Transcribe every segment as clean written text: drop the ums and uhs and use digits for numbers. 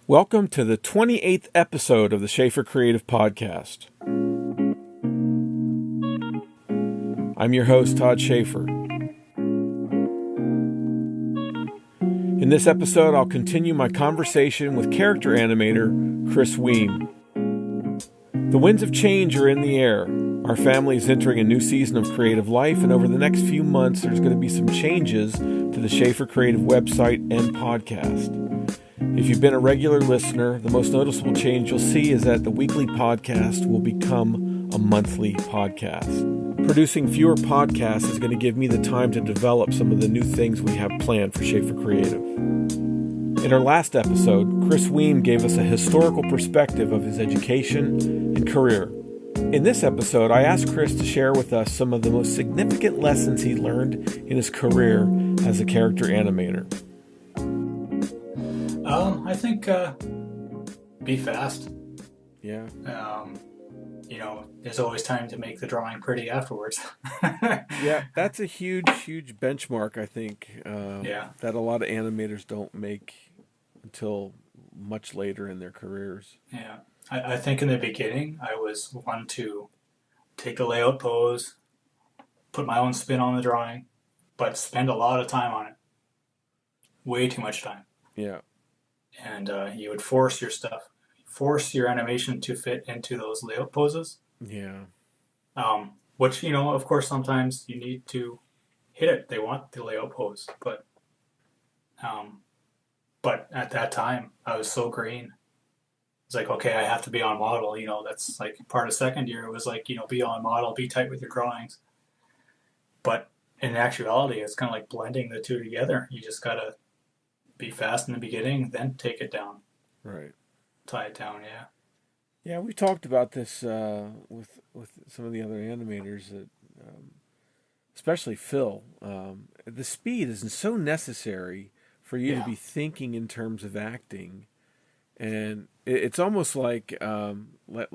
Welcome to the 28th episode of the Shaffer Creative Podcast. I'm your host, Todd Shaffer. In this episode, I'll continue my conversation with character animator Chris Wieme. The winds of change are in the air. Our family is entering a new season of creative life, and over the next few months, there's going to be some changes to the Shaffer Creative website and podcast. If you've been a regular listener, the most noticeable change you'll see is that the weekly podcast will become a monthly podcast. Producing fewer podcasts is going to give me the time to develop some of the new things we have planned for Shaffer Creative. In our last episode, Chris Wieme gave us a historical perspective of his education and career. In this episode, I asked Chris to share with us some of the most significant lessons he learned in his career as a character animator. I think be fast. Yeah. There's always time to make the drawing pretty afterwards. Yeah, that's a huge benchmark, I think, that a lot of animators don't make until much later in their careers. Yeah. I think in the beginning, I was one to take the layout pose, put my own spin on the drawing, but spend a lot of time on it. Way too much time. Yeah. And you would force your animation to fit into those layout poses. Yeah. Which, of course, sometimes you need to hit it. They want the layout pose. But at that time, I was so green. It's like, okay, I have to be on model. That's like part of second year. It was like, be on model, be tight with your drawings. But in actuality, it's kind of like blending the two together. You just got to be fast in the beginning, then take it down. Right. Tie it down, yeah. Yeah, we talked about this with some of the other animators, that, especially Phil. The speed is so necessary for you to be thinking in terms of acting, and it's almost like what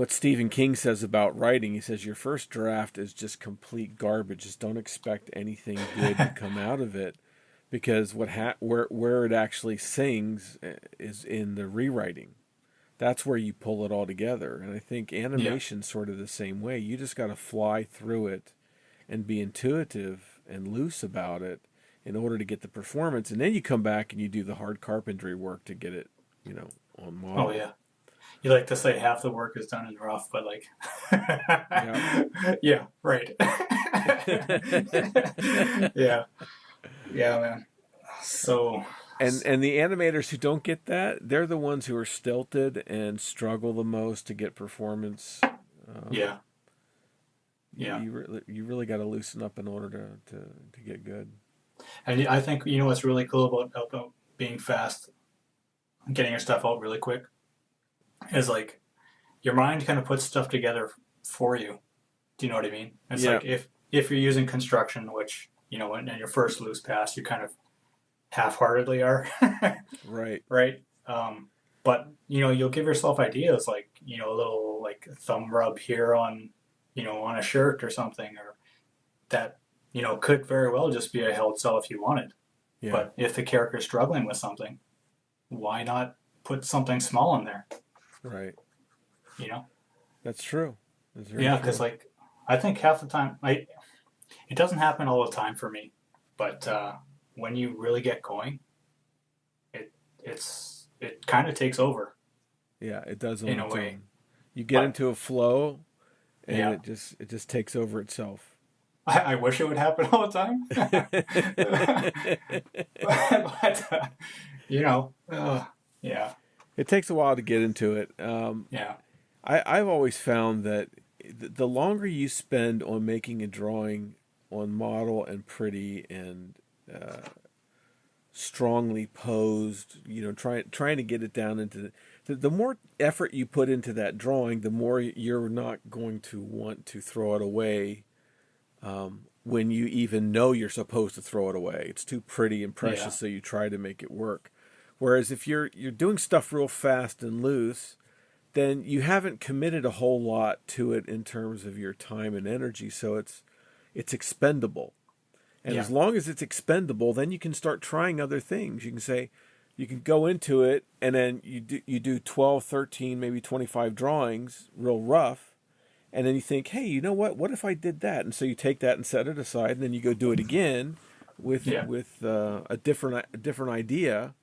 Stephen King says about writing. He says your first draft is just complete garbage. Just don't expect anything good to come out of it. Because where it actually sings is in the rewriting. That's where you pull it all together. And I think animation's sort of the same way. You just got to fly through it and be intuitive and loose about it in order to get the performance. And then you come back and you do the hard carpentry work to get it, on model. Oh, yeah. You like to say half the work is done in rough, but like... Yeah, right. Yeah. Yeah, man. So... And the animators who don't get that, they're the ones who are stilted and struggle the most to get performance. Yeah. You really got to loosen up in order to get good. And I think, what's really cool about being fast, getting your stuff out really quick, is like your mind kind of puts stuff together for you. Do you know what I mean? It's like if you're using construction, which... in your first loose pass, you kind of half-heartedly are. Right. Right. But, you'll give yourself ideas like, a little like thumb rub here on, on a shirt or something, or that, could very well just be a held cell if you wanted. Yeah. But if the character's struggling with something, why not put something small in there? Right. That's true. Yeah, because like, I think half the time, it doesn't happen all the time for me, but when you really get going, it kind of takes over. Yeah, it does in a way. You get into a flow, and it just takes over itself. I wish it would happen all the time, but yeah. It takes a while to get into it. I've always found that the longer you spend on making a drawing on model and pretty and strongly posed, trying to get it down into the more effort you put into that drawing, the more you're not going to want to throw it away when you even know you're supposed to throw it away. It's too pretty and precious, so you try to make it work. Whereas if you're doing stuff real fast and loose, then you haven't committed a whole lot to it in terms of your time and energy, so it's expendable. And as long as it's expendable, then you can start trying other things. You can say, you can go into it and then you do 12, 13, maybe 25 drawings, real rough, and then you think, hey, you know what? What if I did that? And so you take that and set it aside, and then you go do it again with Yeah. a different idea,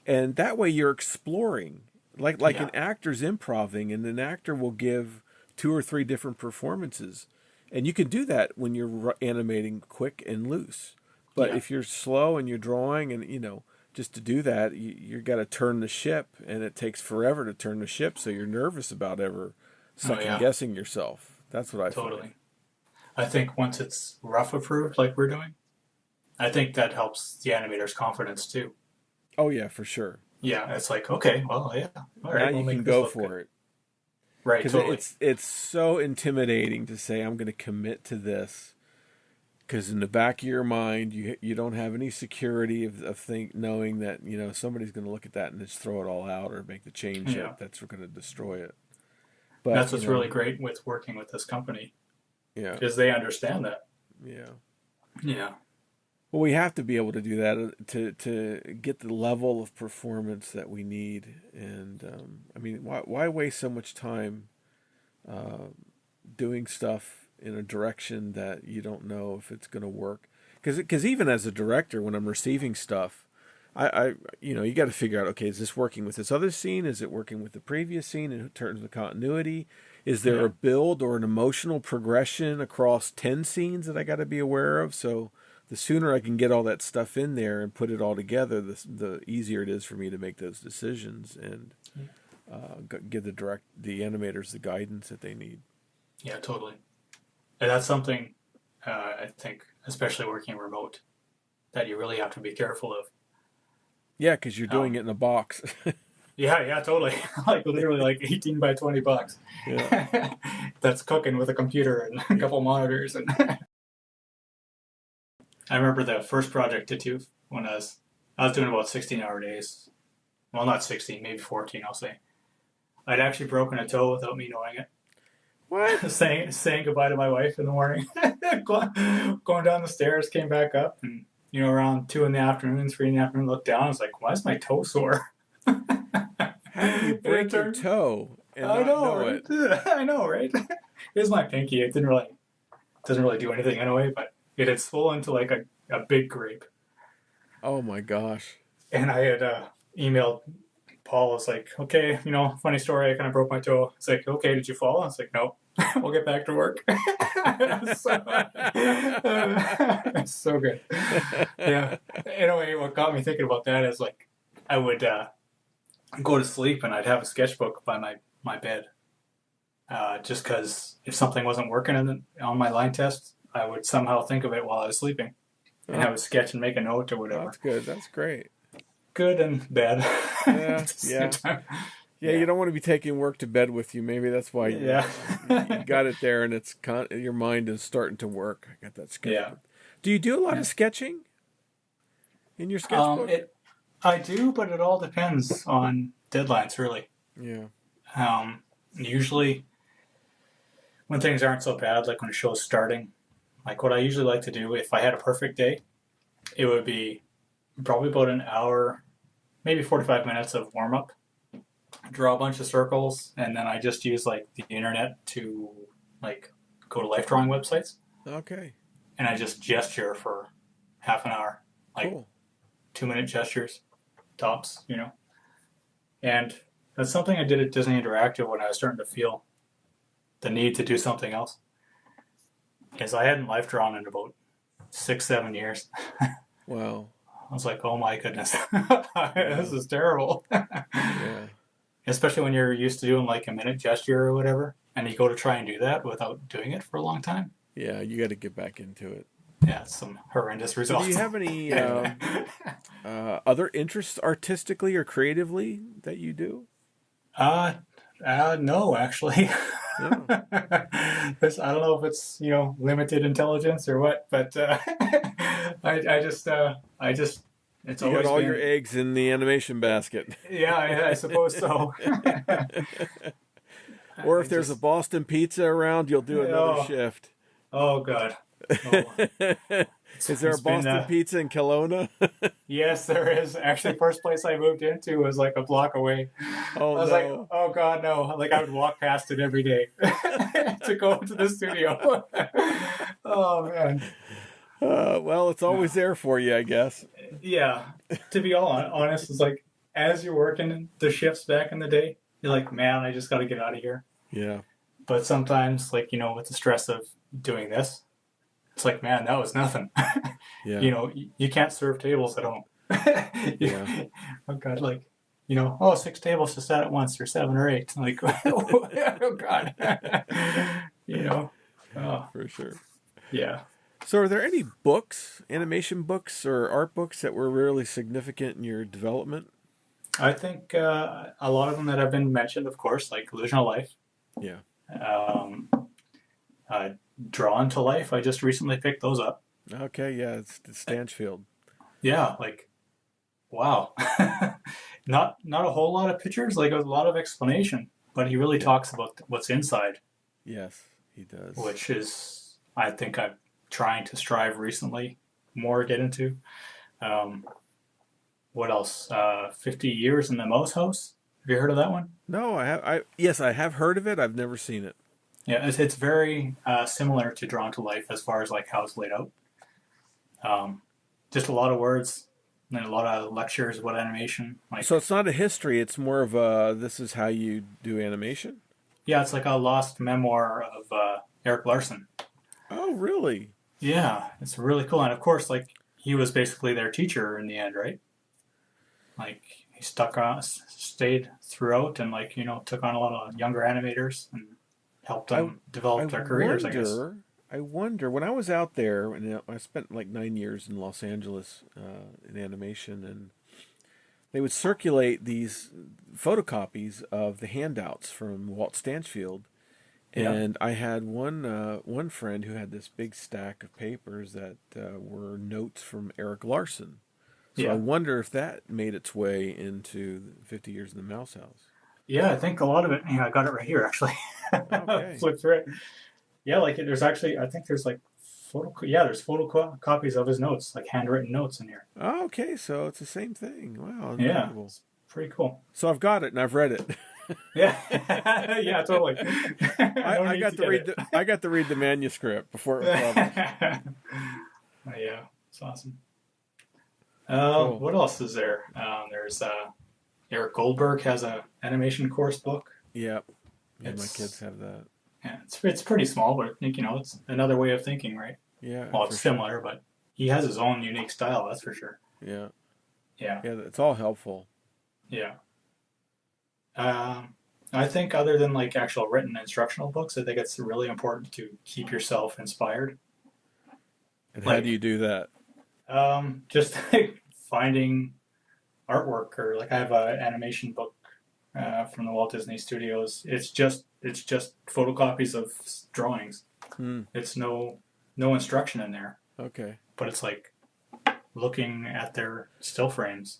and that way you're exploring, like Yeah. an actor's improving, and an actor will give 2 or 3 different performances, and you can do that when you're animating quick and loose. But Yeah. if you're slow and you're drawing, and just to do that, you got to turn the ship, and it takes forever to turn the ship. So you're nervous about ever Oh second yeah. guessing yourself. That's what I find. Totally. I think once it's rough approved, like we're doing, I think that helps the animator's confidence too. Oh yeah, for sure. Yeah, it's like, okay, well, yeah, all Now right, we'll you can make this go look good. for it, Right, because totally. it's so intimidating to say I'm going to commit to this. Because in the back of your mind, you don't have any security of knowing that somebody's going to look at that and just throw it all out or make the change Yeah, that's going to destroy it. But that's what's really great with working with this company yeah, is they understand that. yeah. Yeah, Well, we have to be able to do that to get the level of performance that we need. And I mean, why waste so much time uh, doing stuff in a direction that you don't know if it's going to work? Because even as a director, when I'm receiving stuff, I you got to figure out, okay, is this working with this other scene? Is it working with the previous scene in terms of continuity? Is there yeah, a build or an emotional progression across 10 scenes that I got to be aware of? So the sooner I can get all that stuff in there and put it all together, the easier it is for me to make those decisions and give the animators the guidance that they need. yeah, totally. And that's something I think, especially working remote, that you really have to be careful of. Yeah, because you're doing Um, it in a box. yeah, yeah, totally. Like literally, like 18 by 20 bucks. Yeah. That's cooking with a computer and a Yeah. couple monitors. And I remember the first project to do when I was doing about 16-hour days. Well, not 16, maybe 14. I'll say. I'd actually broken a toe without me knowing What? it. saying goodbye to my wife in the morning, going down the stairs, came back up, and around 2 in the afternoon, 3 in the afternoon, looked down. I was like, why is my toe sore? How do you And it break your turned. toe and I not know, know right? it? I know, right? It was my pinky. It doesn't really do anything anyway, but it had swollen to like a big grape. Oh my gosh. And I had emailed Paul. I was like, okay, funny story. I kind of broke my toe. It's like, okay, did you fall? I was like, no. We'll get back to work. So good. Yeah. Anyway, what got me thinking about that is like, I would go to sleep and I'd have a sketchbook by my bed. Just because if something wasn't working on my line test, I would somehow think of it while I was sleeping, and I Oh, would sketch and make a note or whatever. that's good. That's great. Good and bad Yeah, at the same yeah. time. Yeah, you Yeah, don't want to be taking work to bed with you. Maybe that's why yeah, you got it there and your mind is starting to work. I got that yeah, sketchbook. Do you do a lot yeah. of sketching in your sketchbook? It I do, but it all depends on deadlines, really. Yeah. Usually, when things aren't so bad, like when a show's starting, like what I usually like to do, if I had a perfect day, it would be probably about an hour, maybe 45 minutes of warm up, draw a bunch of circles, and then I just use like the internet to like go to life drawing websites, Okay. and I just gesture for half an hour, like Cool. 2 minute gestures tops. And that's something I did at Disney Interactive when I was starting to feel the need to do something else. Is I hadn't life drawn in about 6, 7 years. Wow. I was like, oh my goodness, this Yeah. is terrible. Yeah. Especially when you're used to doing like a minute gesture or whatever, and you go to try and do that without doing it for a long time. Yeah. You got to get back into it. Yeah, it's some horrendous So, do you results. have any Anyway. other interests artistically or creatively that you do? No, actually. No. I don't know if it's limited intelligence or what, but I just it's You got always all your been. eggs in the animation basket. Yeah, I suppose so. Or I if there's a just Boston pizza around, you'll do another oh shift. oh god, Oh, Is there a it's been Boston Pizza in Kelowna? yes, there is. Actually, first place I moved into was like a block away. Oh I was like, no. oh God, no. Like I would walk past it every day to go to the studio. Oh man. Well, it's No. always there for you, I guess. Yeah. To be all honest, it's like as you're working the shifts back in the day, you're like, man, I just got to get out of here. Yeah. But sometimes, like, with the stress of doing this, it's like, man, that was nothing. Yeah. You can't serve tables at home. Yeah. Oh God, like, oh, 6 tables to set at once, or 7 or 8. Like, oh God, oh For sure. yeah. So, are there any books, animation books or art books that were really significant in your development? I think a lot of them that have been mentioned, of course, like Illusion of Life, Yeah. um, uh, Drawn to Life. I just recently picked those up. Okay. Yeah. It's Stanchfield. Yeah, like wow. Not a whole lot of pictures, like a lot of explanation, but he really Yeah. talks about what's inside, Yes, he does. which is I think I'm trying to strive recently more get into. Um, what else? 50 Years in the Mouse House. Have you heard of that one? No, I have. Yes, I have heard of it. I've never seen it. Yeah, it's very similar to Drawn to Life as far as like how it's laid out. Um, just a lot of words and a lot of lectures about animation. So Like, it's not a history. It's more of a. This is how you do animation. yeah, it's like a lost memoir of Eric Larson. Oh, really? Yeah, it's really cool. And of course, like he was basically their teacher in the end, right? Like he stayed throughout, and like took on a lot of younger animators and helped I them I develop their careers, I guess. wonder. I wonder when I was out there, and I spent like 9 years in Los Angeles in animation, and they would circulate these photocopies of the handouts from Walt Stanchfield. Yeah, And I had one friend who had this big stack of papers that were notes from Eric Larson. So I yeah, wonder if that made its way into 50 Years in the Mouse House. yeah. I think a lot of it. Yeah, I got it right here actually. Okay. Flip through it. Yeah, like there's actually I think there's like there's photocopies of his notes, like handwritten notes in here. Okay, so it's the same thing. Wow, Yeah, unbelievable. it's pretty cool. So I've got it and I've read it. Yeah, yeah, totally. No I need got to to get read it. I got to read the manuscript before it was published. Yeah, it's awesome. Cool. What else is there? There's Eric Goldberg has a animation course book. Yeah. Yeah, my kids It's have that. yeah, it's pretty small, but I think it's another way of thinking, right? Yeah, Well, for it's sure. similar, but he has his own unique style. That's for sure. Yeah. Yeah, Yeah, it's all helpful. yeah. Um, I think other than like actual written instructional books, I think it's really important to keep yourself inspired. And how do Like, you do that? just like finding artwork, or like I have an animation book from the Walt Disney Studios. It's just photocopies of drawings. Hmm. It's no instruction in there, Okay. but it's like looking at their still frames.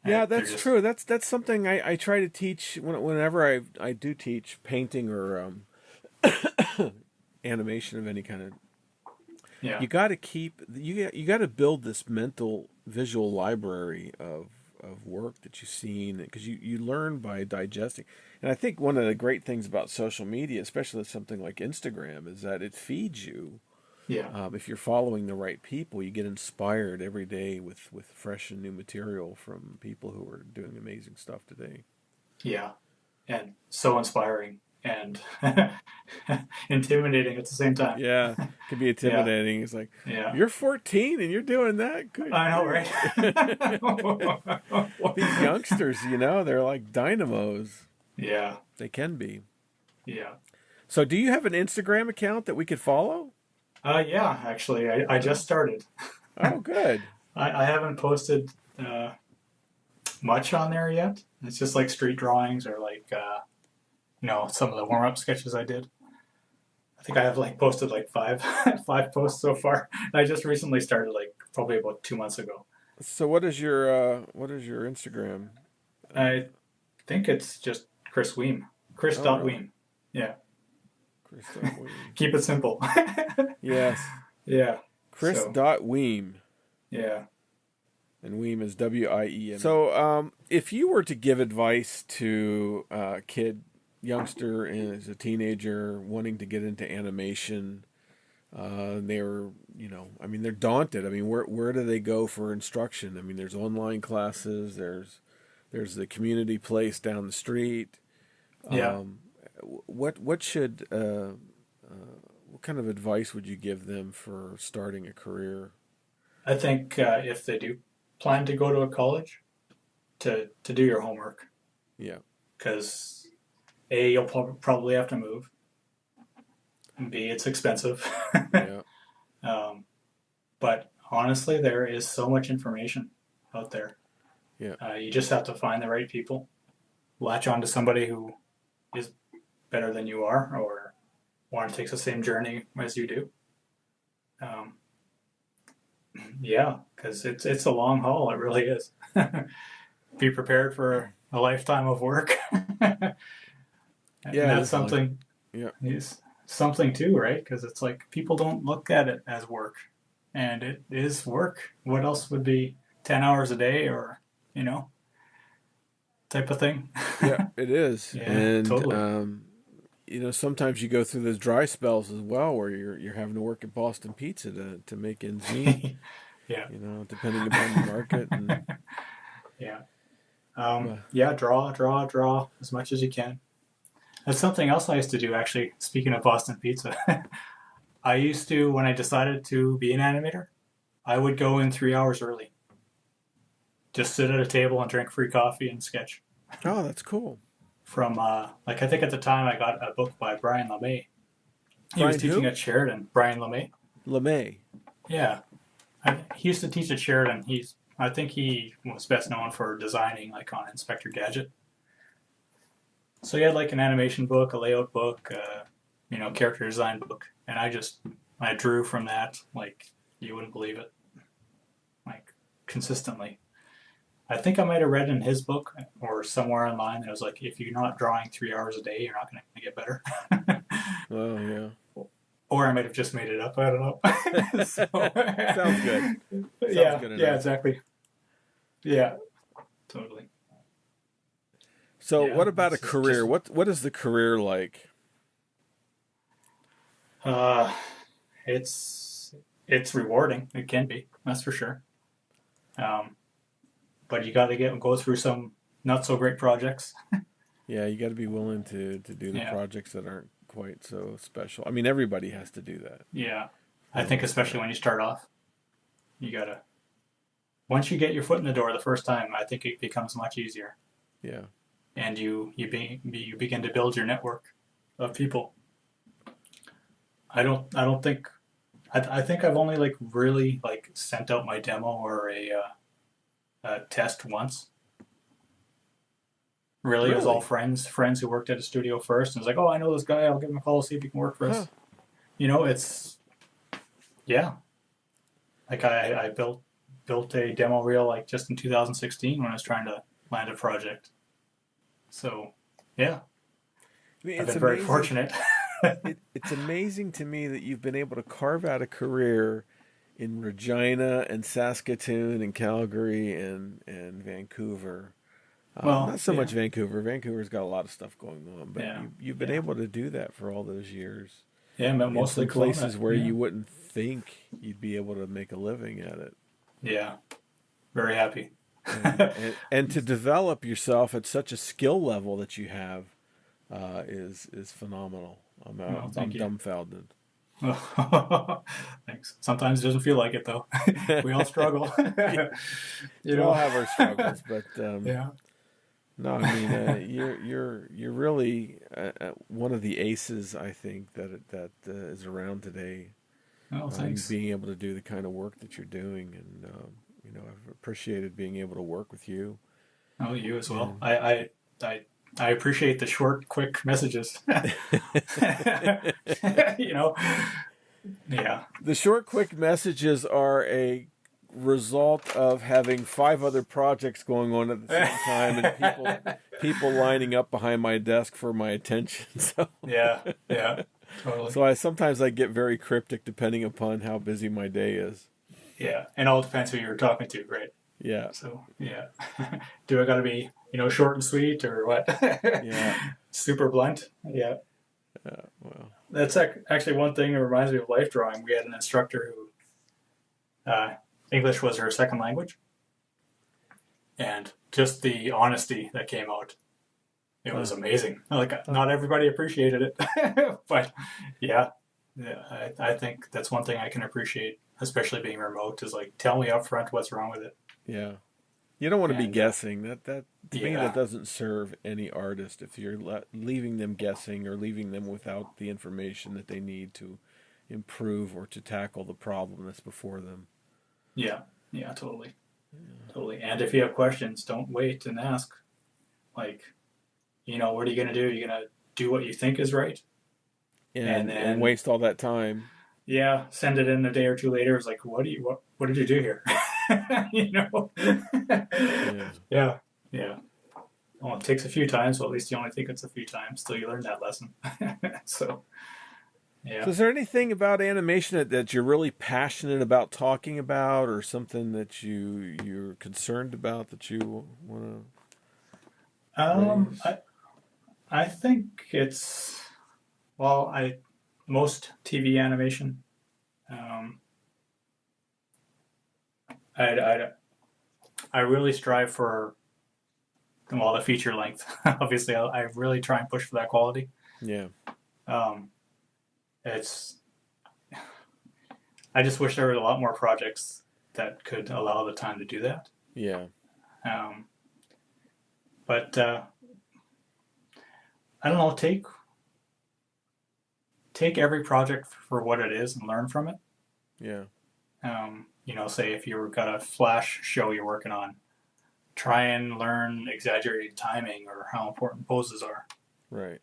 Yeah, They're that's just true. That's something I try to teach whenever I do teach painting or animation of any kind of. yeah, You got to you got to build this mental visual library of work that you've seen because you learn by digesting. And I think one of the great things about social media, especially something like Instagram, is that it feeds you. yeah, If you're following the right people, you get inspired every day with fresh and new material from people who are doing amazing stuff today. yeah, and so inspiring and intimidating at the same time. Yeah, it can be Yeah, intimidating. It's like, yeah, you're 14 and you're doing that? Good I know, grief. right? These youngsters, they're like dynamos. Yeah, They can be. yeah. So, do you have an Instagram account that we could follow? Yeah, actually, I just started. Oh, good. I haven't posted uh, much on there yet. It's just like street drawings or like, some of the warm up sketches I did. I think I have like posted like five, five posts so far. I just recently started, like probably about 2 months ago. So, what is your Instagram? I think it's just Chris Weeme. Chris Oh, dot really? Weeme. Yeah. Chris.Weem. Keep it simple. Yes. Yeah. So, Chris.Weem. yeah. And Weem is W-I-E-M. So, if you were to give advice to a youngster as a teenager wanting to get into animation, they're, I mean, they're daunted. I mean, where do they go for instruction? I mean, there's online classes. There's the community place down the street. Yeah. What should what kind of advice would you give them for starting a career? I think if they do plan to go to a college, to do your homework. Yeah. Because A, you'll probably have to move. And B, it's expensive. Yeah. But honestly, there is so much information out there. Yeah. You just have to find the right people, latch on to somebody who is better than you are, or one takes the same journey as you do. Yeah, because it's a long haul. It really is. Be prepared for a lifetime of work. And Yeah, that's something. Yeah. Is something too, right? Because it's like people don't look at it as work, and it is work. What else would be 10 hours a day, or type of thing? Yeah, it is. Yeah, And totally. sometimes you go through those dry spells as well, where you're having to work at Boston Pizza to make ends meet. Yeah. Depending upon the market. And Yeah. Yeah. Draw as much as you can. That's something else I used to do. Actually, speaking of Boston Pizza, I used to, when I decided to be an animator, I would go in 3 hours early. Just sit at a table and drink free coffee and sketch. Oh, that's cool. From I think at the time I got a book by Brian LeMay. He was Brian teaching who? at Sheridan. Brian LeMay. LeMay. Yeah, he used to teach at Sheridan. I think he was best known for designing like on Inspector Gadget. So he had like an animation book, a layout book, character design book, and I drew from that like you wouldn't believe it, like consistently. I think I might have read in his book or somewhere online that it was like, if you're not drawing 3 hours a day, you're not going to get better. Oh, yeah. Or I might have just made it up. I don't know. So, sounds good. Sounds good yeah, exactly. Yeah, totally. So, Yeah, what about a career? What is the career like? It's rewarding. It can be, that's for sure. But you got to go through some not so great projects. Yeah, you got to be willing to do the projects that aren't quite so special. I mean, everybody has to do that. Yeah, I think especially when you start off, you gotta. Once you get your foot in the door the first time, I think it becomes much easier. Yeah. And you begin to build your network of people. I think I've only like really like sent out my demo or a test once. Really, it was all friends who worked at a studio first, and it's like, oh, I know this guy. I'll give him a call, see if he can work for us. It's yeah. Like I built a demo reel like just in 2016 when I was trying to land a project. So yeah, I mean, I've been very fortunate. It's amazing to me that you've been able to carve out a career in Regina and Saskatoon and Calgary and Vancouver. Well, not so much Vancouver. Vancouver's got a lot of stuff going on, but you've been able to do that for all those years. Yeah, mostly in places where you wouldn't think you'd be able to make a living at it. Yeah, very happy. and to develop yourself at such a skill level that you have is phenomenal. I'm dumbfounded. Thanks. Sometimes it doesn't feel like it though. We all struggle. We all have our struggles, but yeah. No, I mean you're really one of the aces I think that is around today. Oh, thanks. Being able to do the kind of work that you're doing, and I've appreciated being able to work with you. Oh, you as well. I appreciate the short, quick messages. Yeah. The short, quick messages are a result of having 5 other projects going on at the same time, and people lining up behind my desk for my attention. So yeah. Totally. So sometimes I get very cryptic depending upon how busy my day is. Yeah, and all depends who you're talking to, right? Yeah, So yeah, do I got to be short and sweet or what? yeah, Super blunt? Yeah, well, that's actually one thing that reminds me of life drawing. We had an instructor who English was her second language, and just the honesty that came out, it was amazing. Like not everybody appreciated it, but yeah, I think that's one thing I can appreciate, especially being remote, is like tell me up front what's wrong with it. yeah. You don't want to be And guessing. That to me that yeah, doesn't serve any artist if you're leaving them guessing or leaving them without the information that they need to improve or to tackle the problem that's before them. yeah, yeah, totally, totally. And if you have questions, don't wait and ask. Like, what are you gonna do? You're gonna do what you think is right, and And then waste all that time. yeah, send it in a day or two later. It's like, what did you do here? you know? Yeah. yeah, yeah. Well, it takes a few times, so at least you only think it's a few times till you learn that lesson. so, So yeah. is there anything about animation that you're really passionate about talking about, or something that you're concerned about that you want to Um, raise? I I think it's well, I most TV animation. Um, I I really strive for the feature length. Obviously, I really try and push for that quality. Yeah. Um, it's I just wish there were a lot more projects that could allow the time to do that. Yeah. Um, but I don't know. Take every project for what it is and learn from it. Yeah. Say if you've got a flash show you're working on, try and learn exaggerated timing or how important poses are. Right.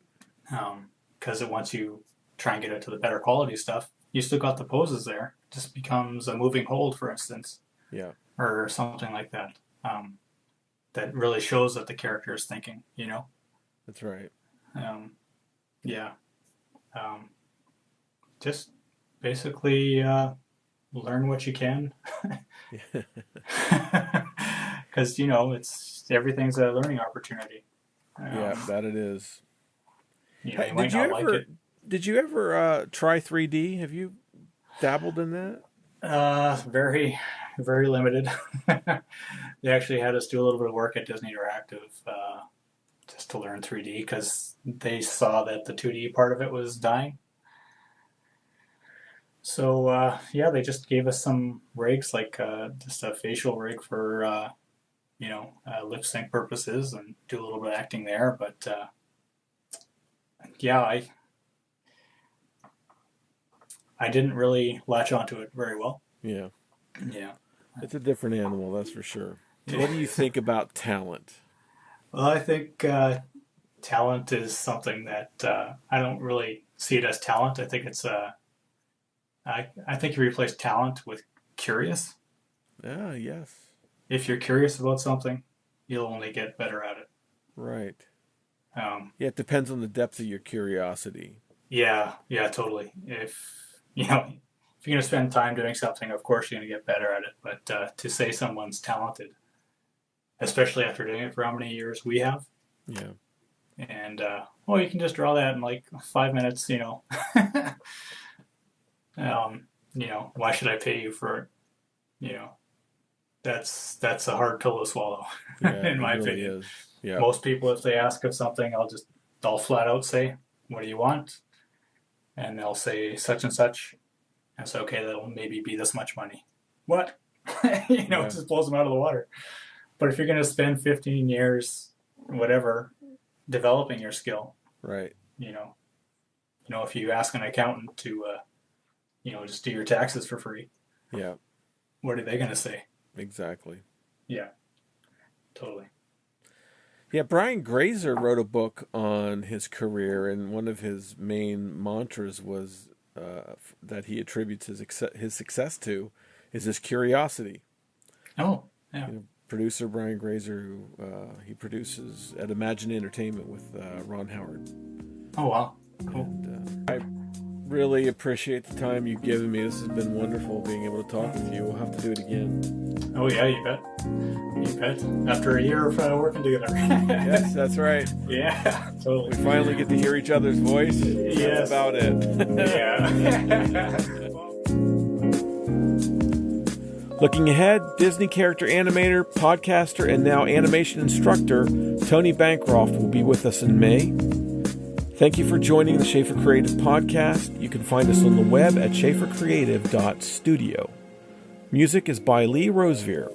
Because once you try and get it to the better quality stuff, you still got the poses there. It just becomes a moving hold, for instance, Yeah. or something like that. That really shows that the character is thinking. That's right. Um, yeah. Um, just basically learn what you can, Yeah. because it's everything's a learning opportunity. Yeah, Um, that it is. Hey, you might not like it. did you ever try 3D? Have you dabbled in that? Very, very limited. They actually had us do a little bit of work at Disney Interactive just to learn 3D because they saw that the 2D part of it was dying. So yeah, they just gave us some rigs, like just a facial rig for lip sync purposes, and do a little bit of acting there. But yeah, I didn't really latch onto it very well. Yeah. Yeah. It's a different animal, that's for sure. What do you Yeah. think about talent? Well, I think talent is something that I don't really see it as talent. I think I think you replace talent with curious. Ah, yes. If you're curious about something, you'll only get better at it. Right. Um, Yeah, it depends on the depth of your curiosity. yeah, yeah, totally. If you're going to spend time doing something, of course you're going to get better at it. But to say someone's talented, especially after doing it for how many years we have, Yeah. and you can just draw that in like 5 minutes, why should I pay you for it? That's a hard pill to swallow, Yeah, in it my really opinion. is. Yeah. Most people, if they ask of something, I'll flat out say, "What do you want?" And they'll say such and such, and say, "Okay, that'll maybe be this much money." What? It Yeah. just blows them out of the water. But if you're going to spend 15 years, whatever, developing your skill, Right. you know, if you ask an accountant to, just do your taxes for free, Yeah. what are they going to say? Exactly. Yeah, totally. Yeah, Brian Grazer wrote a book on his career, and one of his main mantras was that he attributes his success to is his curiosity. Oh, yeah. Producer Brian Grazer, who he produces at Imagine Entertainment with Ron Howard. Oh, wow. Cool. And really appreciate the time you've given me. This has been wonderful being able to talk with you. We'll have to do it again. Oh yeah, you bet. You bet. After a year of working together. Yes, that's right. Yeah, totally. We finally get to hear each other's voice. Yes. That's about it. Yeah. Looking ahead, Disney character animator, podcaster, and now animation instructor Tony Bancroft will be with us in May. Thank you for joining the Shaffer Creative Podcast. You can find us on the web at shaffercreative.studio. Music is by Lee Rosevere.